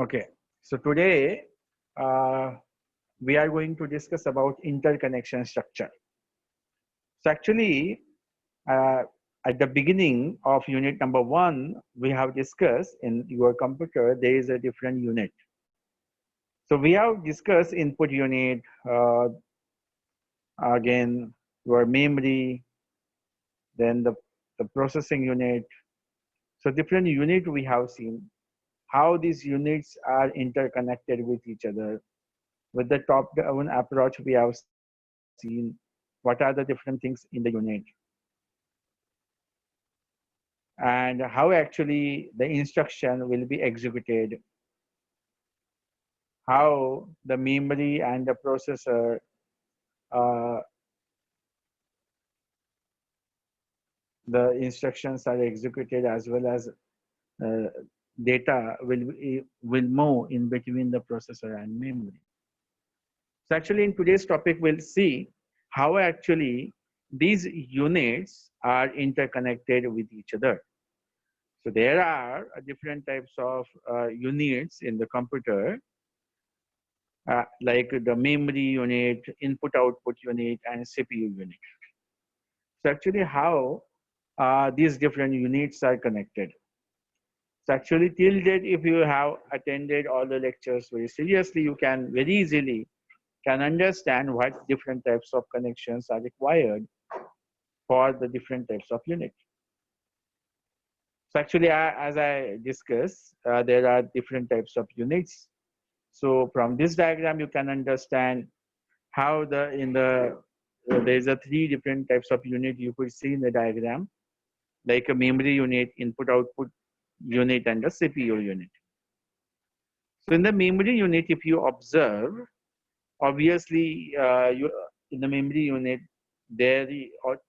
Okay, so today we are going to discuss about interconnection structure. So actually, uh, at the beginning of unit number 1, we have discussed in your computer, there is a different unit. So we have discussed input unit, again, your memory, then the processing unit. So different unit we have seen, how these units are interconnected with each other. With the top-down approach, we have seen what are the different things in the unit and how actually the instruction will be executed, how the memory and the processor, uh, the instructions are executed, as well as uh, data will move in between the processor and memory. So actually in today's topic, we'll see how actually these units are interconnected with each other. So there are different types of units in the computer, like the memory unit, input-output unit, and CPU unit. So actually how these different units are connected. So actually till date, if you have attended all the lectures very seriously, you can very easily can understand what different types of connections are required for the different types of unit. So actually, as I discussed, there are different types of units. So from this diagram, you can understand how there's a 3 different types of unit you could see in the diagram, like a memory unit, input-output unit, and a CPU unit. So in the memory unit, if you observe, obviously, in the memory unit,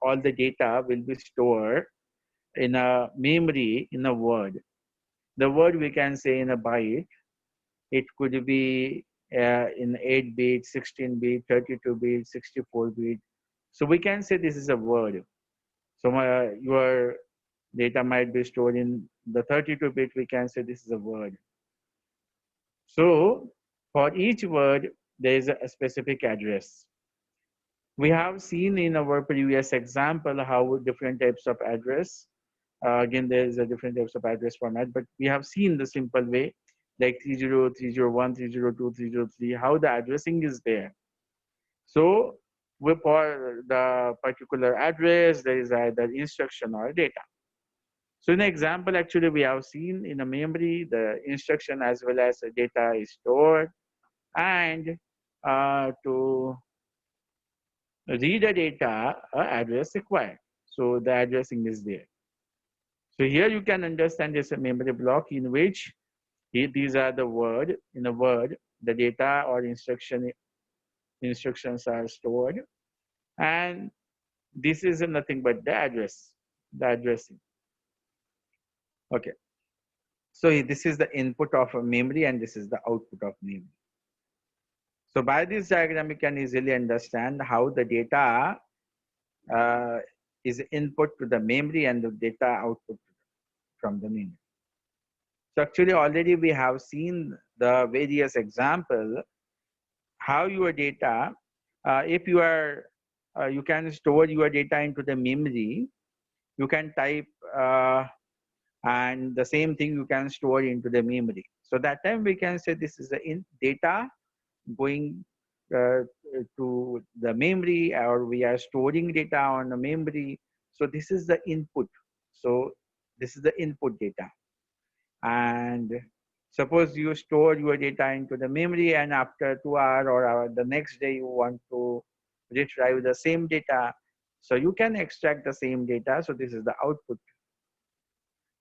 all the data will be stored in a memory in a word. The word we can say in a byte. It could be in 8-bit, 16-bit, 32-bit, 64-bit. So we can say this is a word. So your data might be stored in the 32-bit. We can say this is a word. So for each word, there is a specific address. We have seen in our previous example how different types of address. Again, there is a different types of address format, but we have seen the simple way, like 30, 301, 302, 303, how the addressing is there. So for the particular address, there is either instruction or data. So in the example, actually, we have seen in a memory, the instruction as well as the data is stored, and to read the data, address required. So the addressing is there. So here you can understand this a memory block in which these are the word, in a word, the data or instructions are stored. And this is nothing but the addressing. Okay. So this is the input of a memory and this is the output of memory. So by this diagram, you can easily understand how the data uh, is input to the memory and the data output from the memory. So actually already we have seen the various example, how your data, if you can store your data into the memory, you can type and the same thing you can store into the memory. So that time we can say this is the data going to the memory, or we are storing data on the memory. So this is the input. So this is the input data. And suppose you store your data into the memory and after 2 hours or the next day you want to retrieve the same data. So you can extract the same data. So this is the output.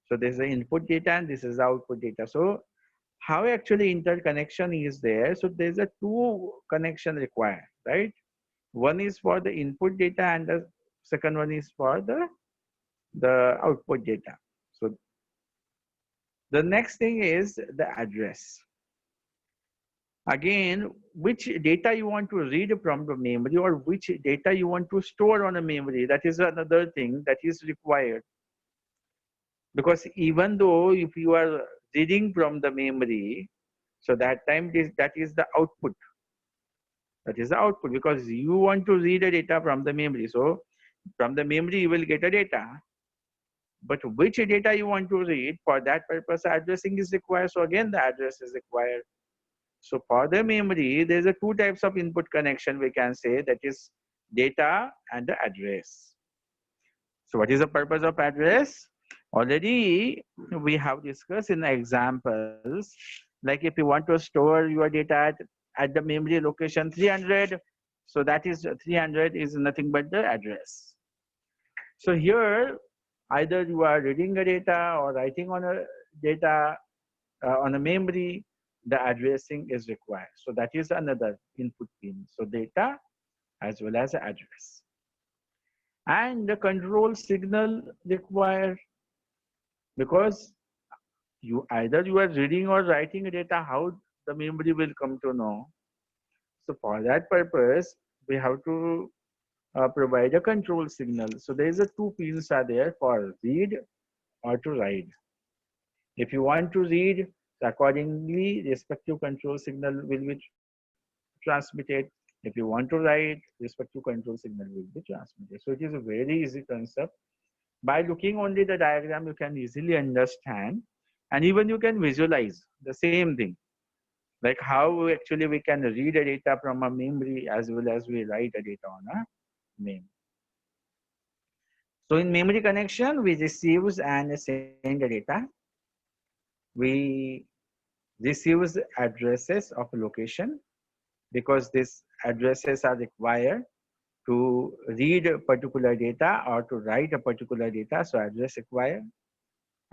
So this is the input data and this is the output data. So how actually interconnection is there? So there's a 2 connection required, right? One is for the input data and the second one is for the output data. So the next thing is the address. Again, which data you want to read from the memory or which data you want to store on a memory, that is another thing that is required. Because even though if you are reading from the memory, So that time that is the output. That is the output because you want to read the data from the memory. So from the memory you will get a data. But which data you want to read, for that purpose addressing is required. So again the address is required. So for the memory, there's a two types of input connection we can say, that is data and the address. So what is the purpose of address? Already we have discussed in the examples, like if you want to store your data at the memory location 300, so that is 300 is nothing but the address. So here, either you are reading a data or writing on a data on a memory, the addressing is required. So that is another input pin. So data as well as the address. And the control signal required, because either you are reading or writing data, how the memory will come to know. So for that purpose, we have to provide a control signal. So there is a two pins are there for read or to write. If you want to read, accordingly, respective control signal will be transmitted. If you want to write, respective control signal will be transmitted. So it is a very easy concept. By looking only the diagram, you can easily understand, and even you can visualize the same thing, like how actually we can read a data from a memory as well as we write a data on a memory. So in memory connection, we receives and send the data. We receives addresses of location because these addresses are required to read a particular data or to write a particular data. So address required,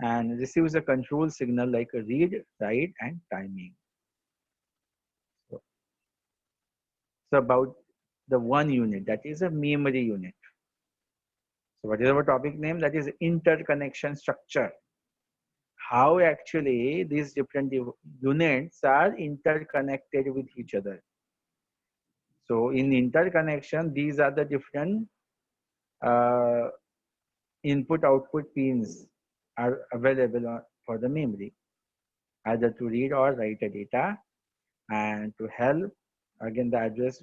and receives a control signal like a read, write, and timing. So, so about the one unit, that is a memory unit. So what is our topic name? That is interconnection structure. How actually these different units are interconnected with each other. So in interconnection, these are the different uh, input output pins are available for the memory, either to read or write a data, and to help again the address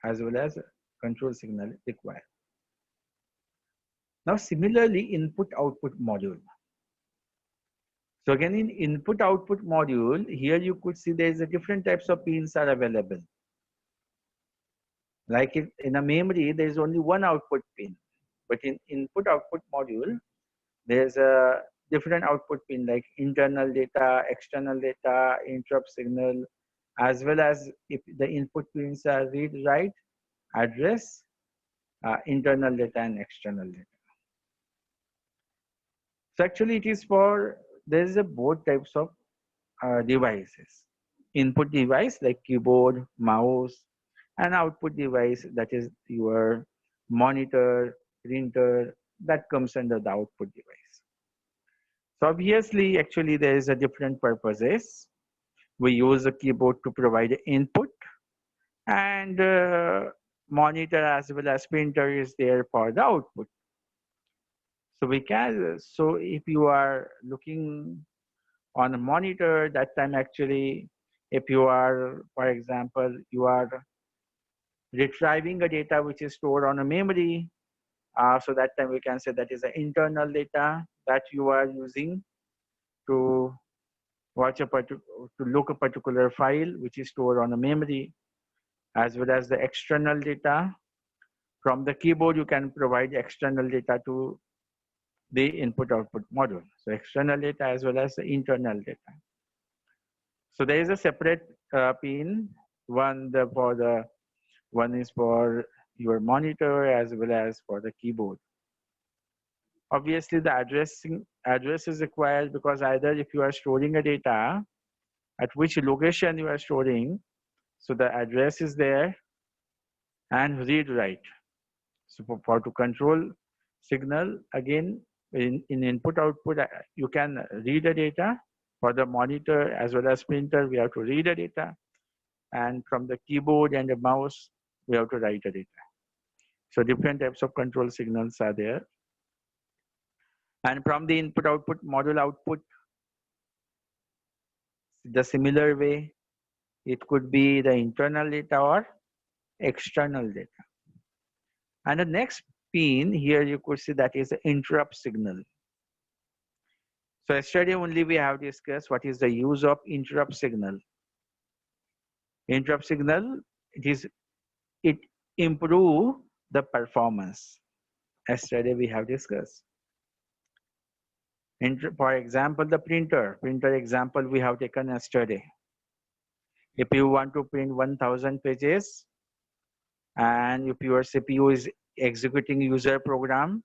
as well as control signal required. Now similarly, input output module. So again in input output module, here you could see there is a different types of pins are available. Like in a memory, there is only one output pin, but in input output module, there's a different output pin like internal data, external data, interrupt signal, as well as if the input pins are read, write, address, internal data and external data. So actually it is for, there is a both types of devices. Input device like keyboard, mouse, and output device, that is your monitor, printer, that comes under the output device. So obviously, actually there is a different purposes. We use a keyboard to provide input, and monitor as well as printer is there for the output. So we can, so if you are looking on a monitor, that time actually, if you are, for example, you are retrieving a data which is stored on a memory, so that time we can say that is the internal data that you are using to watch to look a particular file which is stored on a memory, as well as the external data. From the keyboard, you can provide external data to the input output module. So external data as well as the internal data. So there is a separate pin. One is for your monitor as well as for the keyboard. Obviously, the address is required because either if you are storing a data, at which location you are storing, so the address is there, and read write. So for to control signal, again in input output, you can read the data. For the monitor as well as printer, we have to read the data, and from the keyboard and the mouse, we have to write the data. So different types of control signals are there. And from the input output module output, The similar way, it could be the internal data or external data. And the next pin here you could see that is the interrupt signal. So yesterday only we have discussed what is the use of interrupt signal. Interrupt signal, it improve the performance. Yesterday we have discussed. For example, the printer example we have taken yesterday. If you want to print 1000 pages and if your CPU is executing user program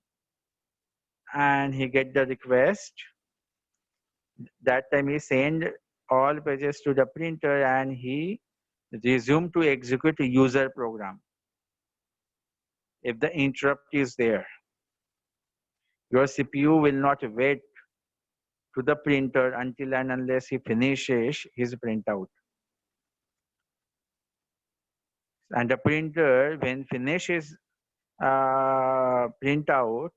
and he get the request, that time he send all pages to the printer and he resume to execute a user program. If the interrupt is there, your CPU will not wait to the printer until and unless he finishes his printout. And the printer, when finishes printout,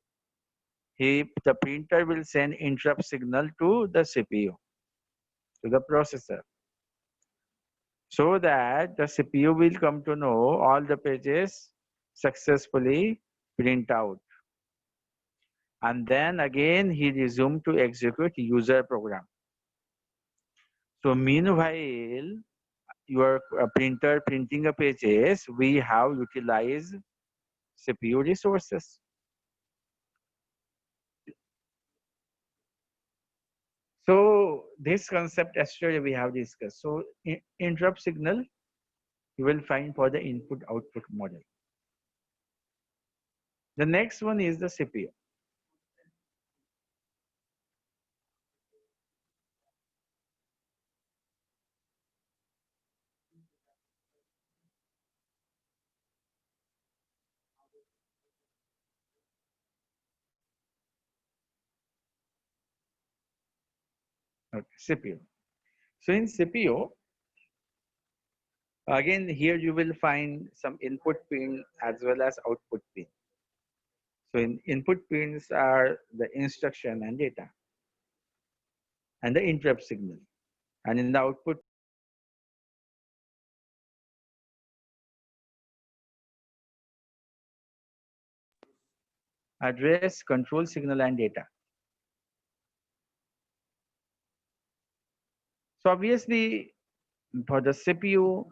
the printer will send interrupt signal to the CPU, to the processor, so that the CPU will come to know all the pages successfully print out. And then again, he resumed to execute user program. So meanwhile, your printer printing a pages, we have utilized CPU resources. So this concept yesterday we have discussed. So interrupt signal you will find for the input-output model. The next one is the CPU. Okay, CPU. So in CPU, again here you will find some input pin as well as output pin. So in input pins are the instruction and data and the interrupt signal. And in the output, address, control signal and data. So obviously for the CPU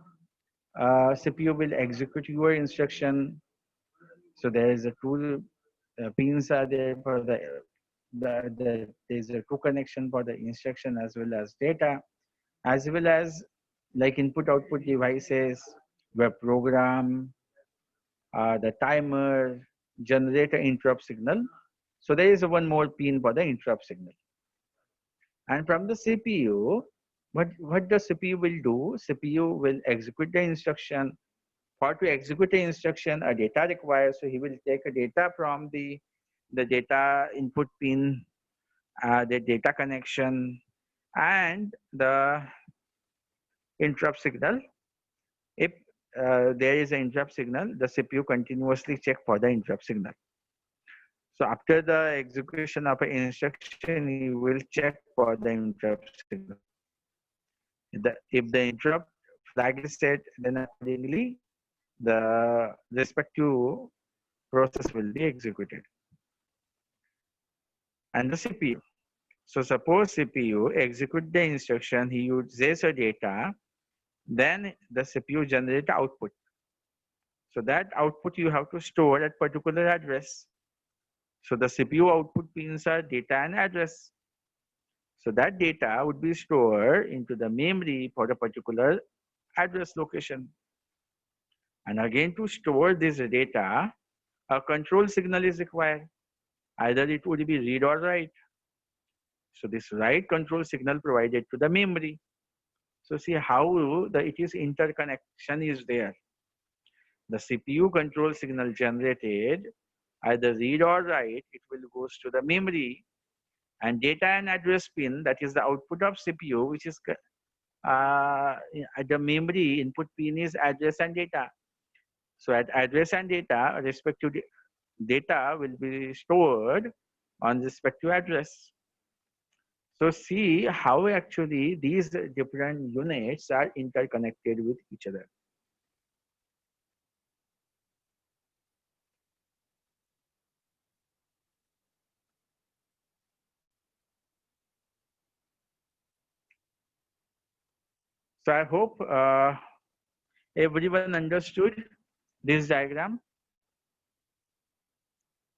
will execute your instruction. So there is a two pins are there for there's a two connection for the instruction as well as data, as well as like input output devices, web program, the timer, generator interrupt signal. So there is one more pin for the interrupt signal. And from the CPU, what the CPU will do? CPU will execute the instruction. For to execute the instruction, a data required. So he will take a data from the data input pin, the data connection, and the interrupt signal. If there is an interrupt signal, the CPU continuously check for the interrupt signal. So after the execution of an instruction, he will check for the interrupt signal. If the interrupt flag is set, then accordingly the respective process will be executed. And the CPU. So suppose CPU execute the instruction, he uses a data, then the CPU generate output. So that output you have to store at particular address. So the CPU output pins are data and address. So that data would be stored into the memory for the particular address location. And again, to store this data, a control signal is required. Either it would be read or write. So this write control signal provided to the memory. So see how it is interconnection is there. The CPU control signal generated, either read or write, it will goes to the memory, and data and address pin, that is the output of CPU, which is at the memory input pin is address and data. So at address and data, respective data will be stored on respective address. So see how actually these different units are interconnected with each other. So I hope everyone understood this diagram.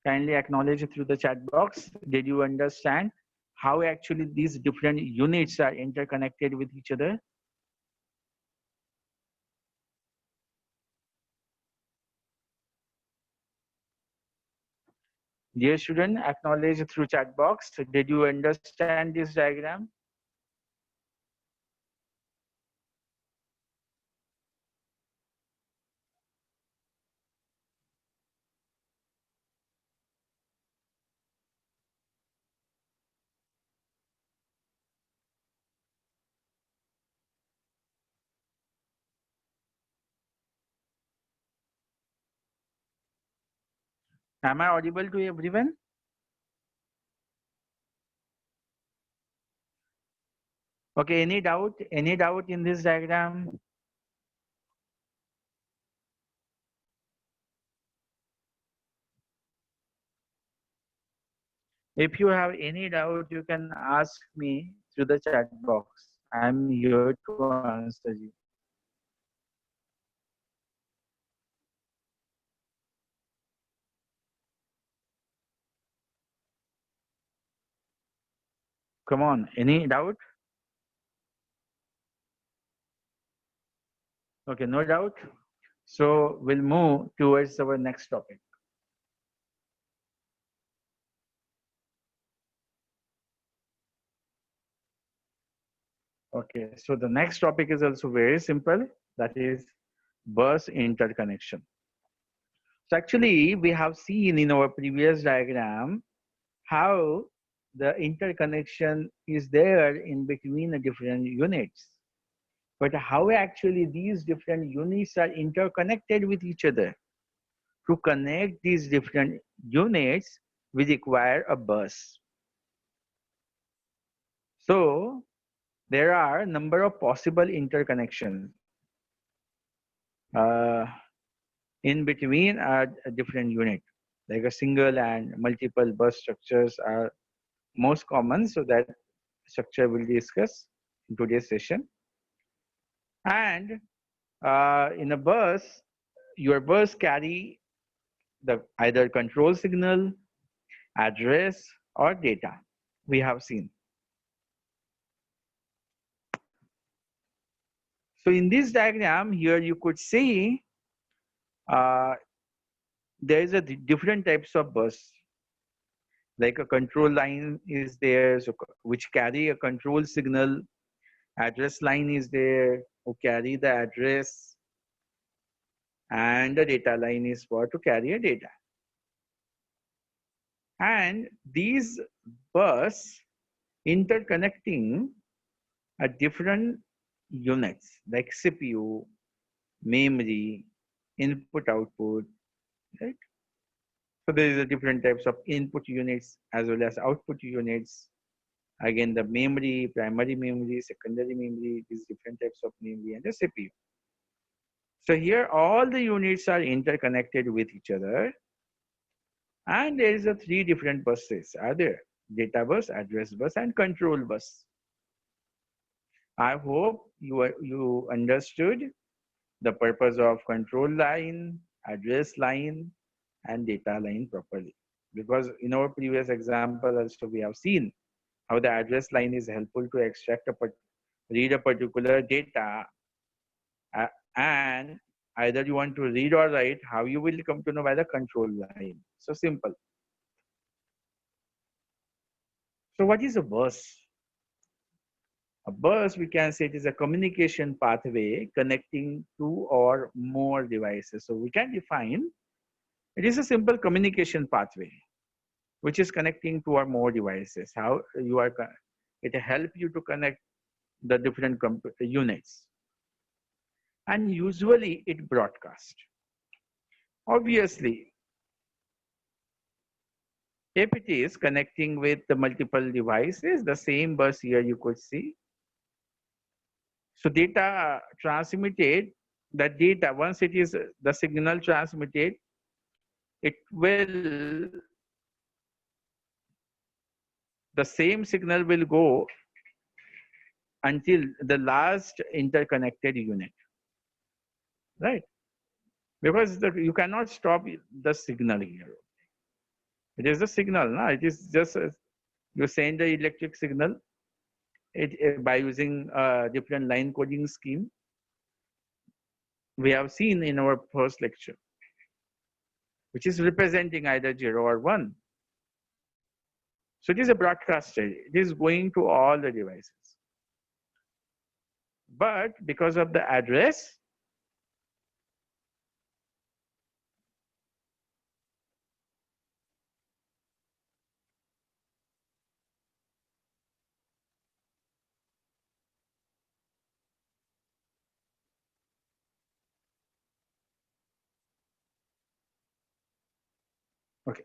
Kindly acknowledge through the chat box. Did you understand how actually these different units are interconnected with each other? Dear student, acknowledge through chat box. Did you understand this diagram? Am I audible to everyone? Okay, any doubt? Any doubt in this diagram? If you have any doubt, you can ask me through the chat box. I'm here to answer you. Come on, any doubt? Okay, no doubt. So we'll move towards our next topic. Okay, so the next topic is also very simple. That is bus interconnection. So actually, we have seen in our previous diagram how the interconnection is there in between the different units. But how actually these different units are interconnected with each other. To connect these different units, we require a bus. So there are a number of possible interconnections uh, in between a different unit. Like a single and multiple bus structures are most common, so that structure we'll discuss in today's session. And in a bus, your bus carry the either control signal, address, or data we have seen. So in this diagram here, you could see uh, there is a different types of bus. Like a control line is there, so which carry a control signal. Address line is there, who carry the address, and the data line is for to carry a data. And these bus interconnecting are different units like CPU, memory, input output, right? So there is a different types of input units as well as output units. Again, the memory, primary memory, secondary memory, these different types of memory and the CPU. So here all the units are interconnected with each other, and there is a three different buses are there: data bus, address bus, and control bus. I hope you understood the purpose of control line, address line, and data line properly. Because in our previous example also we have seen how the address line is helpful to extract read a particular data, and either you want to read or write, how you will come to know by the control line. So simple. So what is a bus? A bus, we can say it is a communication pathway connecting two or more devices. So we can define it is a simple communication pathway which is connecting two or more devices. How you are, it help you to connect the different units. And usually it broadcast. Obviously, If it is connecting with the multiple devices, the same bus here you could see. So data transmitted, the data, once it is the signal transmitted, it will, the same signal will go until the last interconnected unit, right? Because you cannot stop the signal here. It is the signal, no? It is just you send the electric signal by using a different line coding scheme. We have seen in our first lecture, which is representing either 0 or 1. So it is a broadcaster. It is going to all the devices. But because of the address, okay,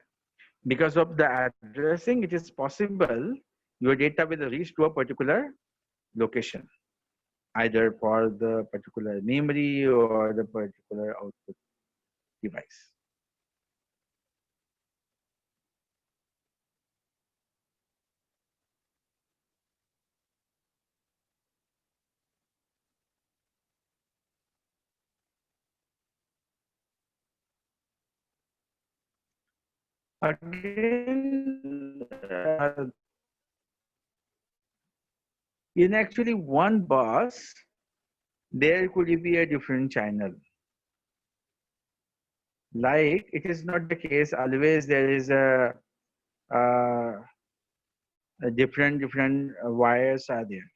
because of the addressing, it is possible your data will reach to a particular location, either for the particular memory or the particular output device. Again, in actually one bus, there could be a different channel. Like it is not the case always there is uh, a different wires are there.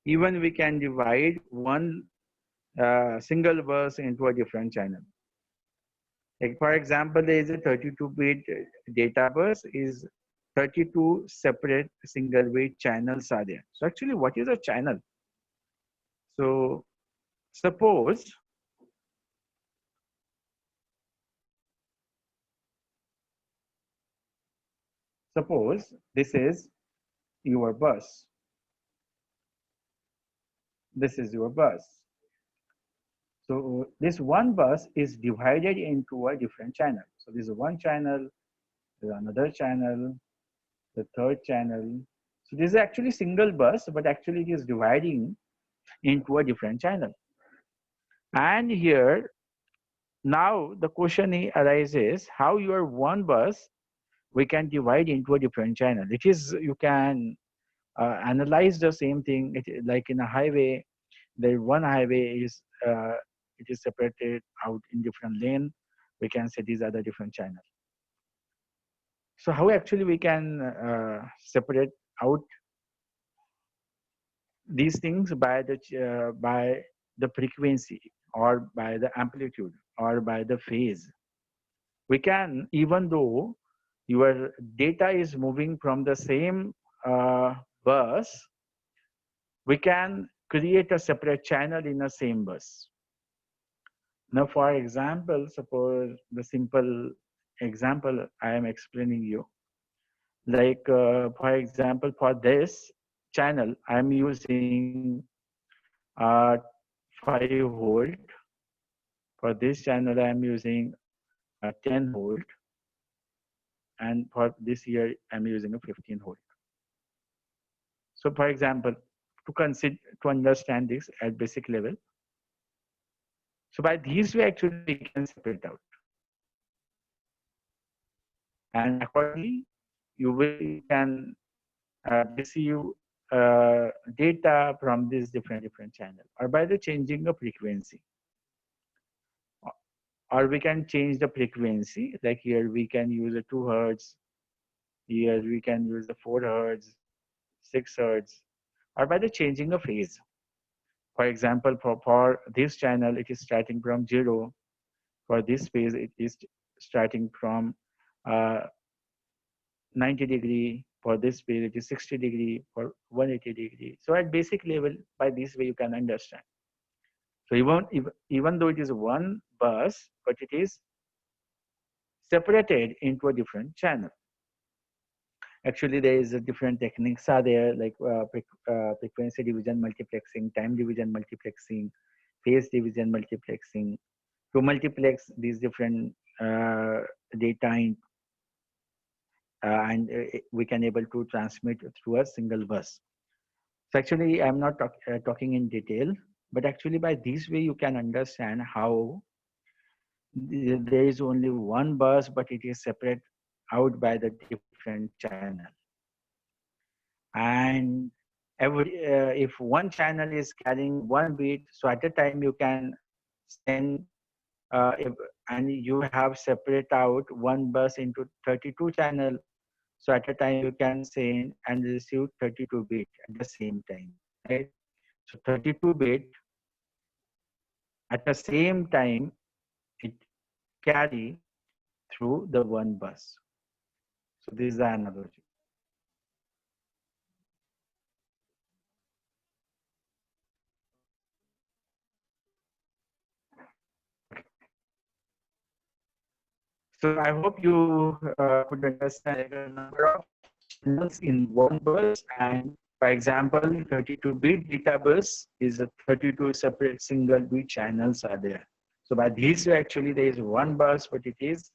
Even we can divide one single bus into a different channel. Like for example, there is a 32-bit data bus is 32 separate single bit channels are there. So actually what is a channel? So suppose this is your bus. This is your bus. So this one bus is divided into a different channel. So this is one channel, there's another channel, the third channel. So this is actually single bus, but actually it is dividing into a different channel. And here, now the question arises, how your one bus we can divide into a different channel. It is, you can analyze the same thing, like in a highway, the one highway is, it is separated out in different lane. We can say these are the different channels. So how actually we can separate out these things by the frequency or by the amplitude or by the phase. We can, even though your data is moving from the same bus, we can create a separate channel in the same bus. Now, for example, suppose the simple example I am explaining you, like for example, for this channel, I am using uh, 5 volt. For this channel, I am using 10 volt. And for this here, I'm using a 15 volt. So for example, to understand this at basic level, so by these way, actually, we can separate out. And accordingly, you can receive data from these different channels, or by the changing the frequency. Or we can change the frequency, like here we can use a 2 hertz, here we can use the 4 hertz, 6 hertz, or by the changing of phase. For example, for this channel, it is starting from 0. For this phase, it is starting from 90 degree. For this phase, it is 60 degree, for 180 degree. So at basic level, by this way, you can understand. So even though it is one bus, but it is separated into a different channel. Actually, there is a different techniques are there, like frequency division multiplexing, time division multiplexing, phase division multiplexing, to multiplex these different uh, data and we can able to transmit through a single bus. So actually, I'm not talking in detail, but actually by this way you can understand how there is only one bus, but it is separate out by the different channel. And if one channel is carrying one bit, so at a time you can send and you have separate out one bus into 32 channel. So at a time you can send and receive 32 bit at the same time, right? So 32 bit at the same time it carry through the one bus. So this is the analogy. So I hope you could understand like a number of channels in one bus, and for example, 32-bit data bus is a 32 separate single bit channels are there. So by this way, actually there is one bus, but it is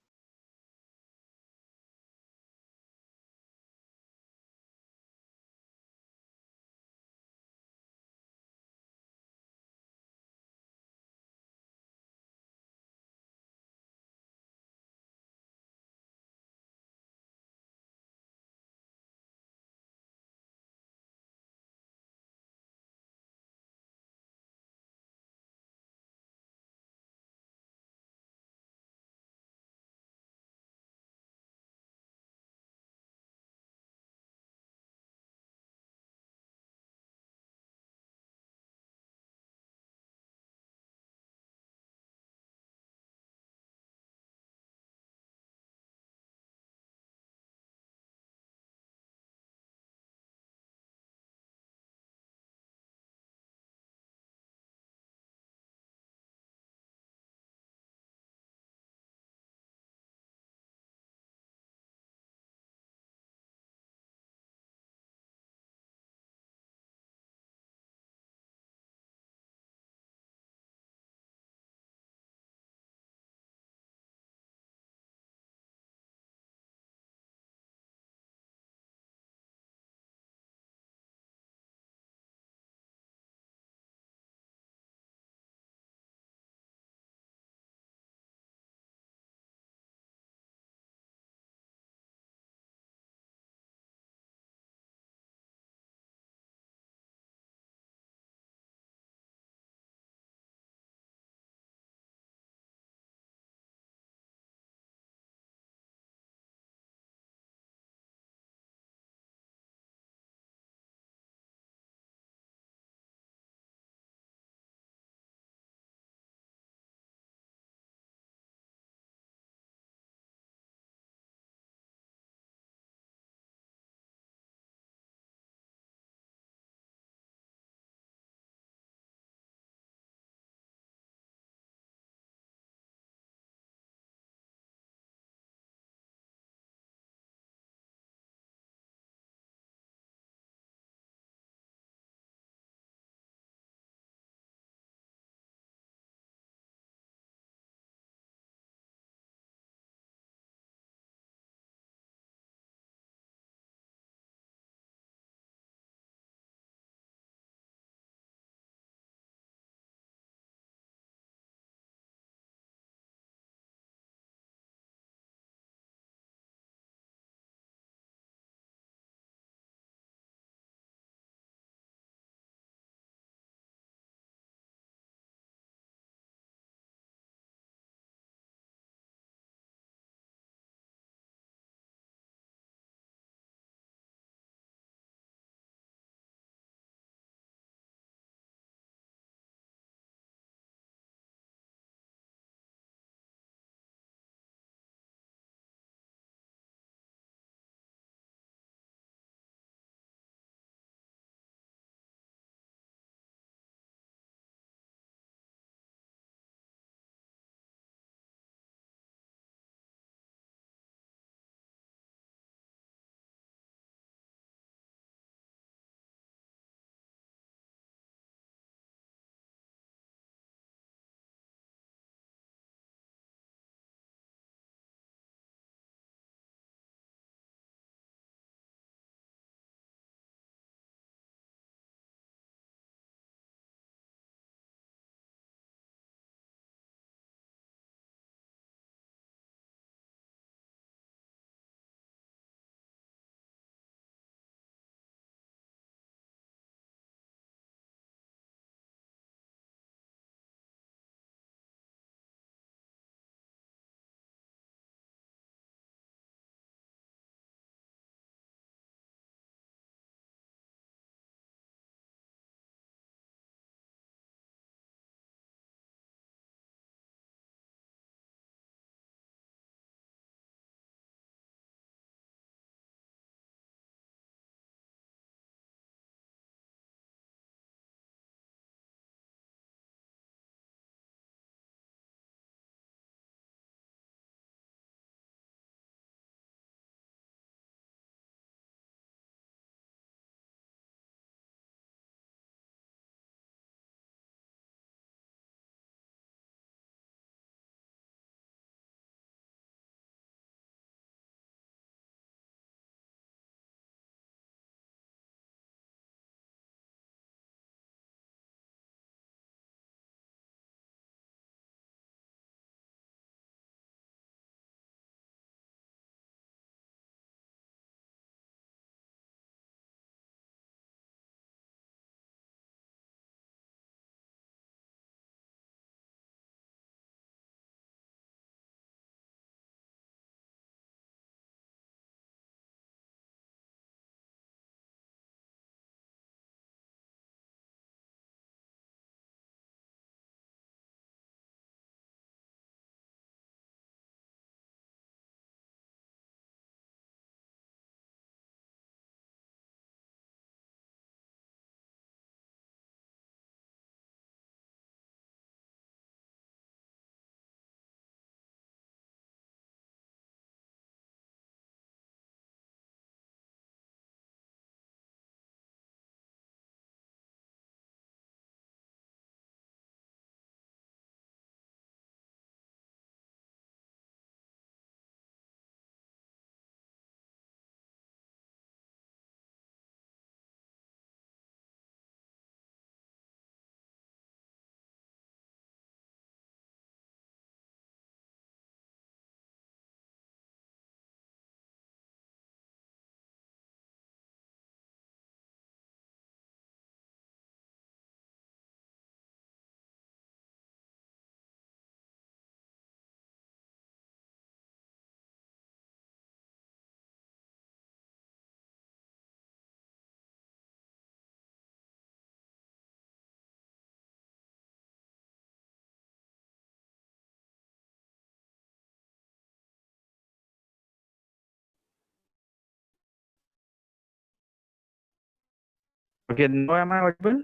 Okay, now am I audible?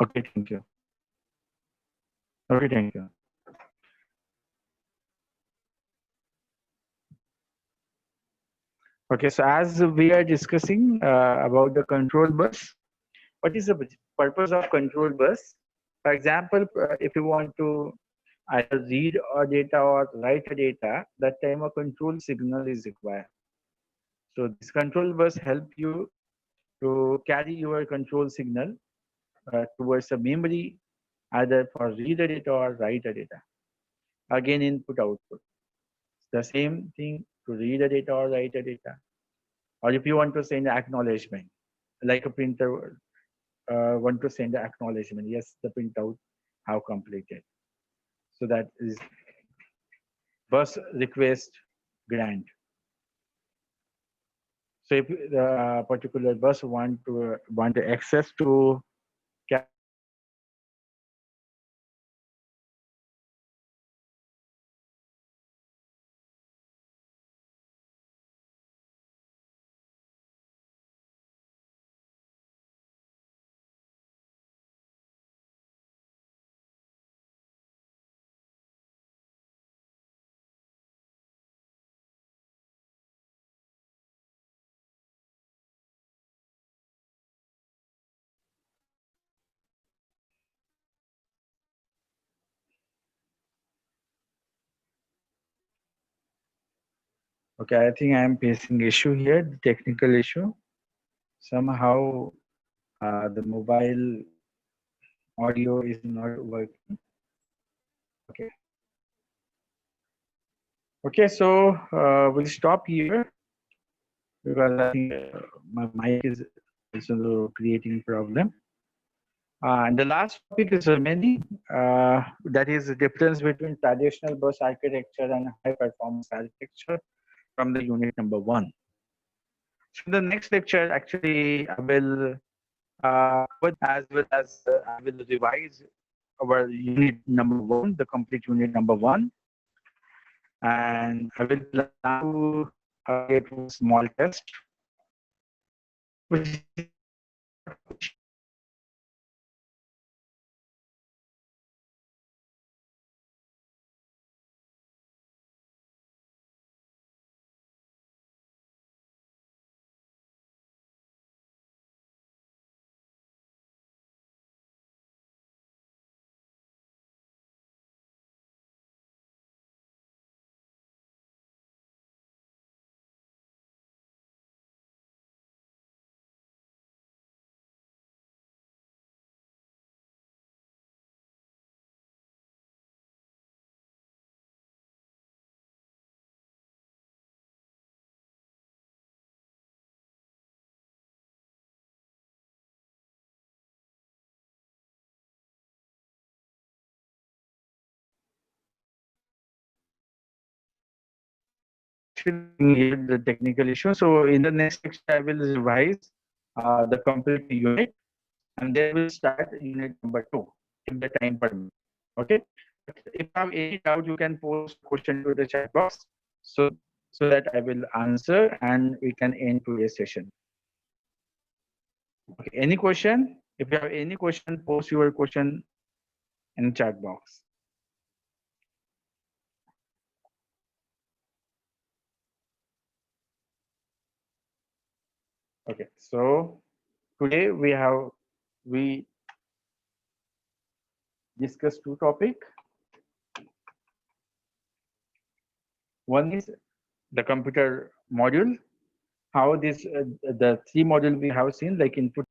Okay, thank you. Okay, thank you. Okay, so as we are discussing about the control bus, what is the purpose of control bus? For example, if you want to either read a data or write a data, that time a control signal is required. So this control bus help you to carry your control signal towards a memory, either for read a data or write a data. Again, input output. The same thing to read a data or write a data. Or if you want to send acknowledgement, like a printer want to send the acknowledgement, yes, the printout have completed. So that is bus request grant. So if the particular bus want access to carry the data or write the data, then the control bus will Okay, I think I am facing issue here, the technical issue. Somehow the mobile audio is not working. Okay. Okay, so we'll stop here because I think my mic is also creating problem. And the last topic is remaining. That is the difference between traditional bus architecture and high performance architecture from the unit number 1. So in the next lecture, actually, I will cover as well as I will revise our unit number 1, the complete unit number 1, and I will plan to get one small test, which is a short question actually here the technical issue. So in the next lecture, I will revise the complete unit, and then we'll start unit number 2 if the time permits. Okay. But if you have any doubt, you can post question to the chat box, so so that I will answer and we can end today's session. Okay. Any question? If you have any question, post your question in chat box. Okay. So today we discussed two topics. One is the computer module, how this the three module we have seen, like input